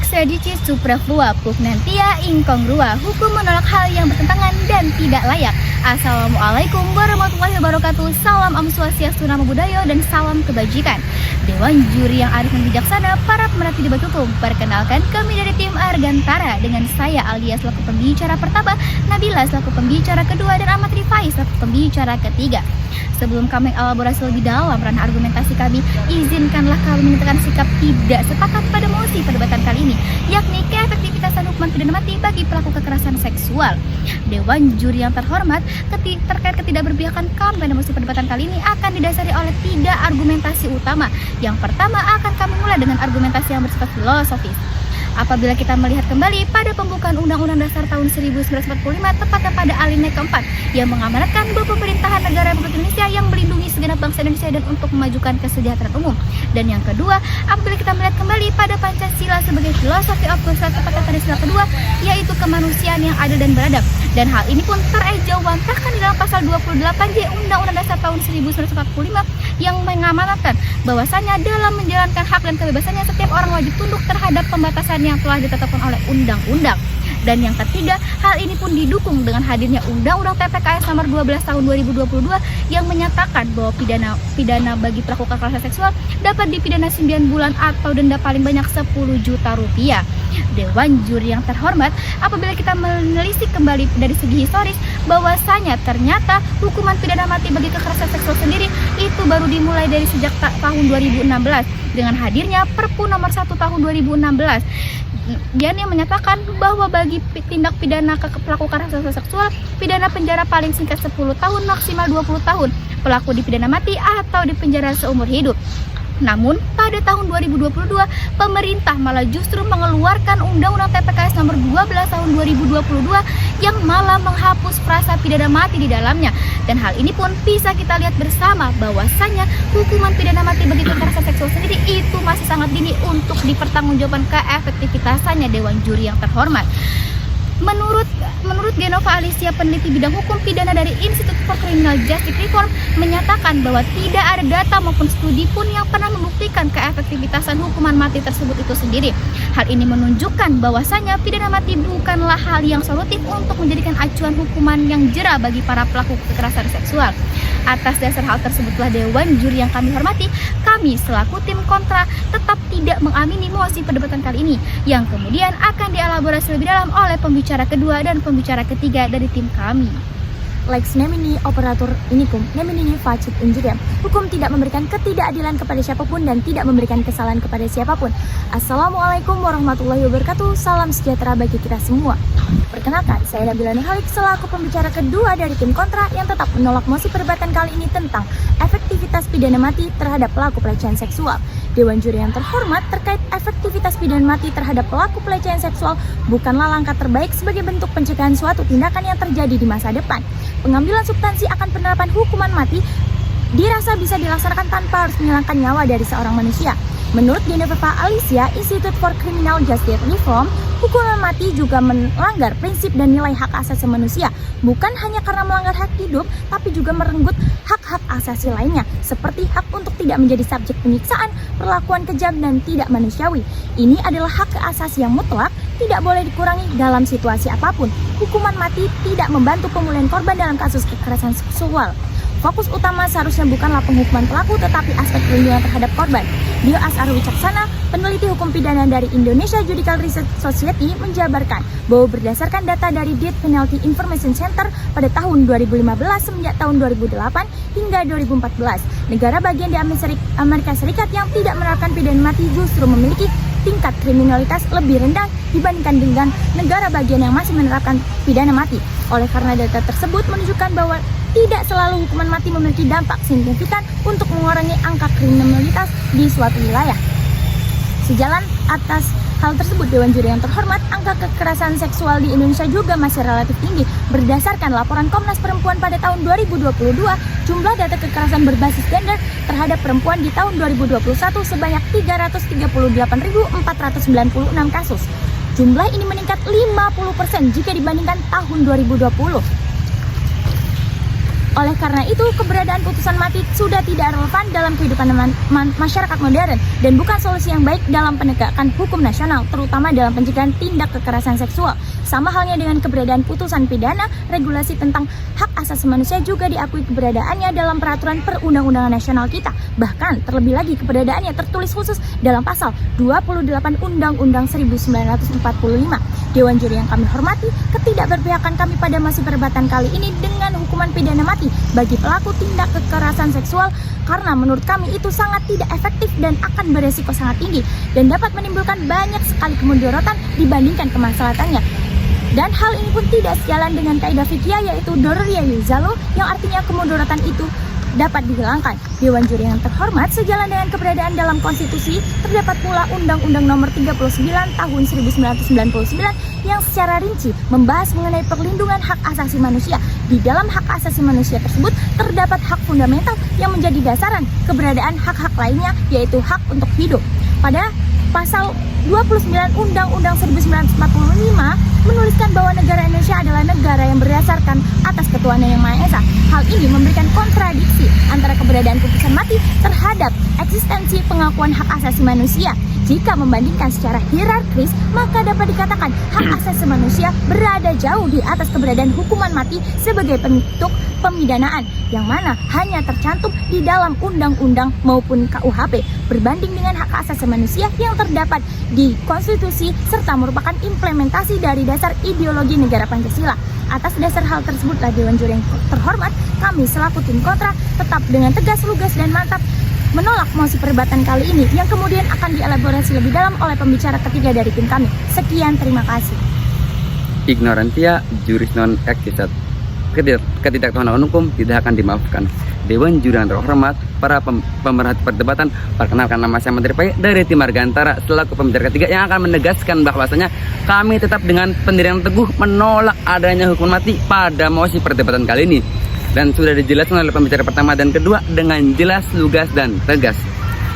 extradicis superflua pugnantia incongrua, hukum menolak hal yang bertentangan dan tidak layak. Assalamualaikum warahmatullahi wabarakatuh. Salam Om Swastiastu, Namo Buddhaya, dan salam kebajikan. Dewan juri yang arif dan bijaksana, para pemerhati debat hukum. Perkenalkan, kami dari tim Argantara dengan saya Alia selaku pembicara pertama, Nabila selaku pembicara kedua, dan Ahmad Rifai selaku pembicara ketiga. Sebelum kami elaborasi lebih dalam ranah argumentasi kami, izinkanlah kami menyatakan sikap tidak sepakat pada mosi perdebatan kali ini, yakni keefektivitasan hukuman pidana mati bagi pelaku kekerasan seksual. Dewan juri yang terhormat, terkait ketidakberpihakan kami pada mosi perdebatan kali ini akan didasari oleh 3 argumentasi utama. Yang pertama akan kami mulai dengan argumentasi yang bersifat filosofis. Apabila kita melihat kembali pada pembukaan Undang-Undang Dasar tahun 1945, tepatnya pada alinea keempat yang mengamanatkan bahwa pemerintahan negara Republik Indonesia yang melindungi segenap bangsa Indonesia dan untuk memajukan kesejahteraan umum. Dan yang kedua, apabila kita melihat kembali pada Pancasila sebagai filosofi of governance, tepatnya pada sila kedua, yaitu kemanusiaan yang adil dan beradab. Dan hal ini pun terejawantahkan di dalam pasal 28J Undang-Undang Dasar tahun 1945 yang mengamanatkan bahwasanya dalam menjalankan hak dan kebebasannya setiap orang wajib tunduk terhadap pembatasan yang telah ditetapkan oleh undang-undang. Dan yang ketiga, hal ini pun didukung dengan hadirnya Undang-Undang TPKS nomor 12 tahun 2022 yang menyatakan bahwa pidana bagi pelaku kekerasan seksual dapat dipidana 9 bulan atau denda paling banyak 10 juta rupiah. Dewan juri yang terhormat, apabila kita menelisik kembali dari segi historis bahwasanya ternyata hukuman pidana mati bagi kekerasan seksual sendiri itu baru dimulai dari sejak tahun 2016 dengan hadirnya Perpu nomor 1 tahun 2016. Yang menyatakan bahwa bagi tindak pidana pelaku kekerasan seksual, pidana penjara paling singkat 10 tahun maksimal 20 tahun, pelaku dipidana mati atau dipenjara seumur hidup. Namun pada tahun 2022 pemerintah malah justru mengeluarkan Undang-Undang TPKS nomor 12 tahun 2022 yang malah menghapus frasa pidana mati di dalamnya. Dan hal ini pun bisa kita lihat bersama bahwasanya hukuman pidana mati bagi kekerasan seksual sendiri itu masih sangat dini untuk dipertanggungjawabkan keefektivitasannya. Dewan juri yang terhormat, Menurut Genova Alicia, peneliti bidang hukum pidana dari Institute for Criminal Justice Reform, menyatakan bahwa tidak ada data maupun studi pun yang pernah membuktikan keefektivitasan hukuman mati tersebut itu sendiri. Hal ini menunjukkan bahwasanya pidana mati bukanlah hal yang solutif untuk menjadikan acuan hukuman yang jera bagi para pelaku kekerasan seksual. Atas dasar hal tersebutlah Dewan juri yang kami hormati, kami selaku tim kontra tetap tidak mengamini mosi perdebatan kali ini, yang kemudian akan dielaborasi lebih dalam oleh pembicara kedua dan pembicara ketiga dari tim kami. Lex nemini operator inikum nemini facit injuriam. Hukum tidak memberikan ketidakadilan kepada siapapun dan tidak memberikan kesalahan kepada siapapun. Assalamualaikum warahmatullahi wabarakatuh. Salam sejahtera bagi kita semua. Perkenalkan, saya Nabila Nihalik selaku pembicara kedua dari tim kontra yang tetap menolak mosi perdebatan kali ini tentang efektivitas pidana mati terhadap pelaku pelecehan seksual. Dewan juri yang terhormat, terkait efektivitas pidana mati terhadap pelaku pelecehan seksual bukanlah langkah terbaik sebagai bentuk pencegahan suatu tindakan yang terjadi di masa depan. Pengambilan substansi akan penerapan hukuman mati dirasa bisa dilaksanakan tanpa harus menghilangkan nyawa dari seorang manusia. Menurut Genova Alicia, Institute for Criminal Justice Reform, hukuman mati juga melanggar prinsip dan nilai hak asasi manusia, bukan hanya karena melanggar hak hidup, tapi juga merenggut hak-hak asasi lainnya, seperti hak untuk tidak menjadi subjek penyiksaan, perlakuan kejam, dan tidak manusiawi. Ini adalah hak asasi yang mutlak, tidak boleh dikurangi dalam situasi apapun. Hukuman mati tidak membantu pemulihan korban dalam kasus kekerasan seksual. Fokus utama seharusnya bukanlah penghukuman pelaku, tetapi aspek perlindungan terhadap korban. Dio Asar Wicaksana, peneliti hukum pidana dari Indonesia Judicial Research Society, menjabarkan bahwa berdasarkan data dari Death Penalty Information Center pada tahun 2015 semenjak tahun 2008 hingga 2014, negara bagian di Amerika Serikat yang tidak menerapkan pidana mati justru memiliki tingkat kriminalitas lebih rendah dibandingkan dengan negara bagian yang masih menerapkan pidana mati. Oleh karena data tersebut menunjukkan bahwa tidak selalu hukuman mati memiliki dampak signifikan untuk mengurangi angka kriminalitas di suatu wilayah. Sejalan atas hal tersebut, Dewan juri yang terhormat, angka kekerasan seksual di Indonesia juga masih relatif tinggi. Berdasarkan laporan Komnas Perempuan pada tahun 2022, jumlah data kekerasan berbasis gender terhadap perempuan di tahun 2021 sebanyak 338.496 kasus. Jumlah ini meningkat 50% jika dibandingkan tahun 2020. Oleh karena itu, keberadaan putusan mati sudah tidak relevan dalam kehidupan masyarakat modern dan bukan solusi yang baik dalam penegakan hukum nasional, terutama dalam pencegahan tindak kekerasan seksual. Sama halnya dengan keberadaan putusan pidana, regulasi tentang hak asasi manusia juga diakui keberadaannya dalam peraturan perundang-undangan nasional kita. Bahkan terlebih lagi keberadaannya tertulis khusus dalam pasal 28 Undang-Undang 1945. Dewan Juri yang kami hormati, ketidakberpihakan kami pada masa perdebatan kali ini dengan hukuman pidana mati bagi pelaku tindak kekerasan seksual karena menurut kami itu sangat tidak efektif dan akan beresiko sangat tinggi dan dapat menimbulkan banyak sekali kemudaratan dibandingkan kemaslahatannya. Dan hal ini pun tidak sejalan dengan kaidah fikih yaitu doruriya yuzalu yang artinya kemudaratan itu dapat dihilangkan. Dewan Juri yang terhormat, sejalan dengan keberadaan dalam konstitusi, terdapat pula Undang-Undang Nomor 39 Tahun 1999 yang secara rinci membahas mengenai perlindungan hak asasi manusia. Di dalam hak asasi manusia tersebut terdapat hak fundamental yang menjadi dasaran keberadaan hak-hak lainnya, yaitu hak untuk hidup. Pada pasal 29 Undang-Undang 1945 menuliskan bahwa negara Indonesia adalah negara yang berdasarkan atas ketuhanan yang Maha Esa. Hal ini memberikan kontradiksi antara keberadaan putusan mati terhadap eksistensi pengakuan hak asasi manusia. Jika membandingkan secara hierarkis, maka dapat dikatakan hak asasi manusia berada jauh di atas keberadaan hukuman mati sebagai bentuk pemidanaan, yang mana hanya tercantum di dalam undang-undang maupun KUHP, berbanding dengan hak asasi manusia yang terdapat di konstitusi serta merupakan implementasi dari dasar ideologi negara Pancasila. Atas dasar hal tersebutlah Dewan Juri yang terhormat, kami selaku tim kontra tetap dengan tegas, lugas, dan mantap menolak mosi perdebatan kali ini yang kemudian akan dielaborasi lebih dalam oleh pembicara ketiga dari tim kami. Sekian, terima kasih. Ignorantia juris non existet. Ketidaktahuan hukum tidak akan dimaafkan. Dewan Juri yang terhormat, para pemerhati perdebatan, perkenalkan nama saya Menteri Pai dari tim Margantara selaku pembicara ketiga yang akan menegaskan bahwasanya kami tetap dengan pendirian teguh menolak adanya hukuman mati pada mosi perdebatan kali ini. Dan sudah dijelaskan oleh pembicara pertama dan kedua dengan jelas, lugas, dan tegas.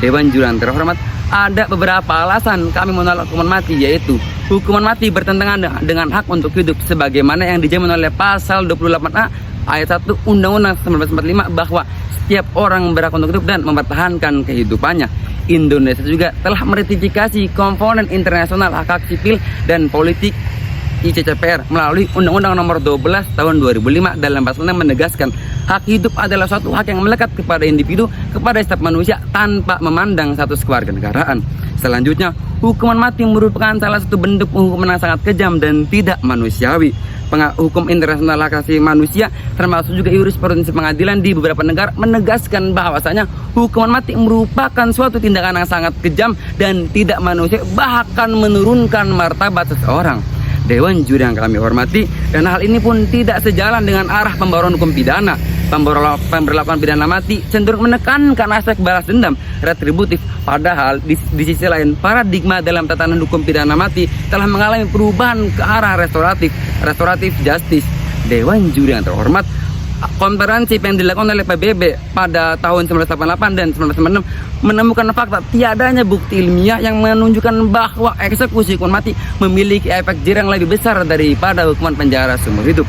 Dewan Juri yang terhormat, ada beberapa alasan kami menolak hukuman mati, yaitu hukuman mati bertentangan dengan hak untuk hidup sebagaimana yang dijamin oleh pasal 28A ayat 1 Undang-Undang 1945 bahwa setiap orang berhak untuk hidup dan mempertahankan kehidupannya. Indonesia juga telah meratifikasi komponen internasional hak sipil dan politik ICCPR melalui Undang-Undang Nomor 12 Tahun 2005 dalam pasalnya menegaskan hak hidup adalah suatu hak yang melekat kepada individu, kepada setiap manusia tanpa memandang status kewarganegaraan. Selanjutnya, hukuman mati merupakan salah satu bentuk hukuman yang sangat kejam dan tidak manusiawi. Hukum internasional hak asasi manusia termasuk juga jurisprudensi pengadilan di beberapa negara menegaskan bahwasanya hukuman mati merupakan suatu tindakan yang sangat kejam dan tidak manusiawi, bahkan menurunkan martabat seseorang. Dewan Juri yang kami hormati, dan hal ini pun tidak sejalan dengan arah pembaruan hukum pidana. Pemberlakuan pidana mati cenderung menekankan aspek balas dendam retributif, padahal di sisi lain paradigma dalam tatanan hukum pidana mati telah mengalami perubahan ke arah restoratif justice. Dewan Juri yang terhormat, konferensi yang dilakukan oleh PBB pada tahun 1988 dan 1996 menemukan fakta tiadanya bukti ilmiah yang menunjukkan bahwa eksekusi hukuman mati memiliki efek jera yang lebih besar daripada hukuman penjara seumur hidup.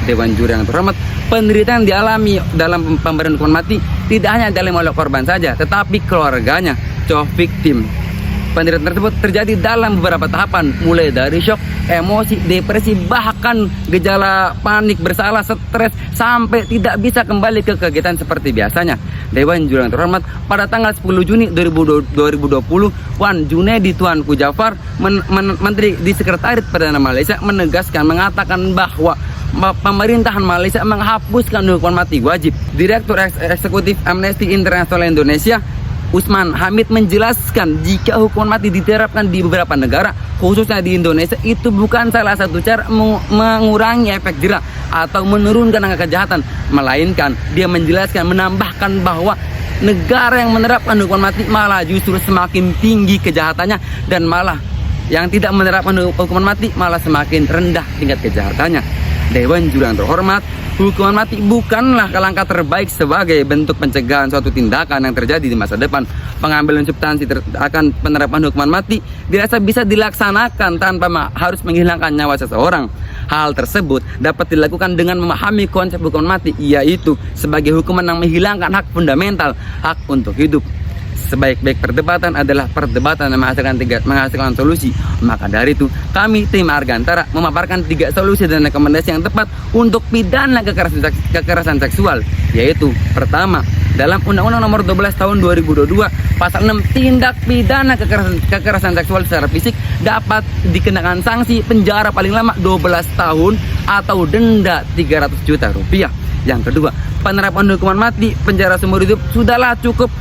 Dewan Juri yang terhormat, penderitaan yang dialami dalam pemberian hukuman mati tidak hanya dialami oleh korban saja, tetapi keluarganya, victim. Penderitaan tersebut terjadi dalam beberapa tahapan, mulai dari shock, emosi, depresi, bahkan gejala panik, bersalah, stres, sampai tidak bisa kembali ke kegiatan seperti biasanya. Dewan Juri yang terhormat, pada tanggal 10 Juni 2020, Wan Junaidi Tuanku Jafar, Menteri di Sekretariat Perdana Malaysia, mengatakan bahwa pemerintahan Malaysia menghapuskan hukuman mati wajib. Direktur Eksekutif Amnesty International Indonesia, Usman Hamid, menjelaskan jika hukuman mati diterapkan di beberapa negara, khususnya di Indonesia, itu bukan salah satu cara mengurangi efek jera atau menurunkan angka kejahatan, melainkan dia menjelaskan, menambahkan bahwa negara yang menerapkan hukuman mati malah justru semakin tinggi kejahatannya, dan malah yang tidak menerapkan hukuman mati malah semakin rendah tingkat kejahatannya. Dewan Juri yang terhormat, hukuman mati bukanlah langkah terbaik sebagai bentuk pencegahan suatu tindakan yang terjadi di masa depan. Pengambilan substansi akan penerapan hukuman mati dirasa bisa dilaksanakan tanpa harus menghilangkan nyawa seseorang. Hal tersebut dapat dilakukan dengan memahami konsep hukuman mati, yaitu sebagai hukuman yang menghilangkan hak fundamental, hak untuk hidup. Sebaik-baik perdebatan adalah perdebatan yang menghasilkan solusi. Maka dari itu, kami tim Argantara memaparkan 3 solusi dan rekomendasi yang tepat untuk pidana kekerasan seksual, yaitu pertama, dalam Undang-Undang Nomor 12 Tahun 2022, Pasal 6 tindak pidana kekerasan seksual secara fisik dapat dikenakan sanksi penjara paling lama 12 tahun atau denda 300 juta rupiah. Yang kedua, penerapan hukuman mati penjara seumur hidup sudahlah cukup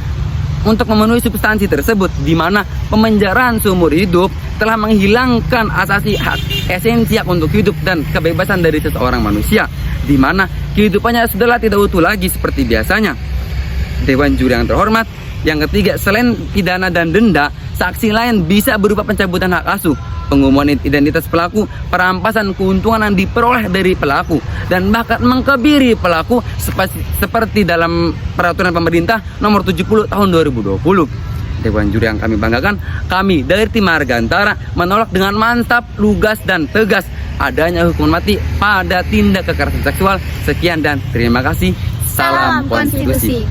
untuk memenuhi substansi tersebut, di mana pemenjaraan seumur hidup telah menghilangkan asasi hak esensi hak untuk hidup dan kebebasan dari seseorang manusia, di mana kehidupannya sudahlah tidak utuh lagi seperti biasanya. Dewan juri yang terhormat, yang ketiga, selain pidana dan denda, saksi lain bisa berupa pencabutan hak asuh, pengumuman identitas pelaku, perampasan keuntungan yang diperoleh dari pelaku, dan bahkan mengkebiri pelaku seperti dalam peraturan pemerintah nomor 70 tahun 2020. Dewan juri yang kami banggakan, kami dari tim Argantara menolak dengan mantap, lugas, dan tegas adanya hukuman mati pada tindak kekerasan seksual. Sekian dan terima kasih. Salam konstitusi.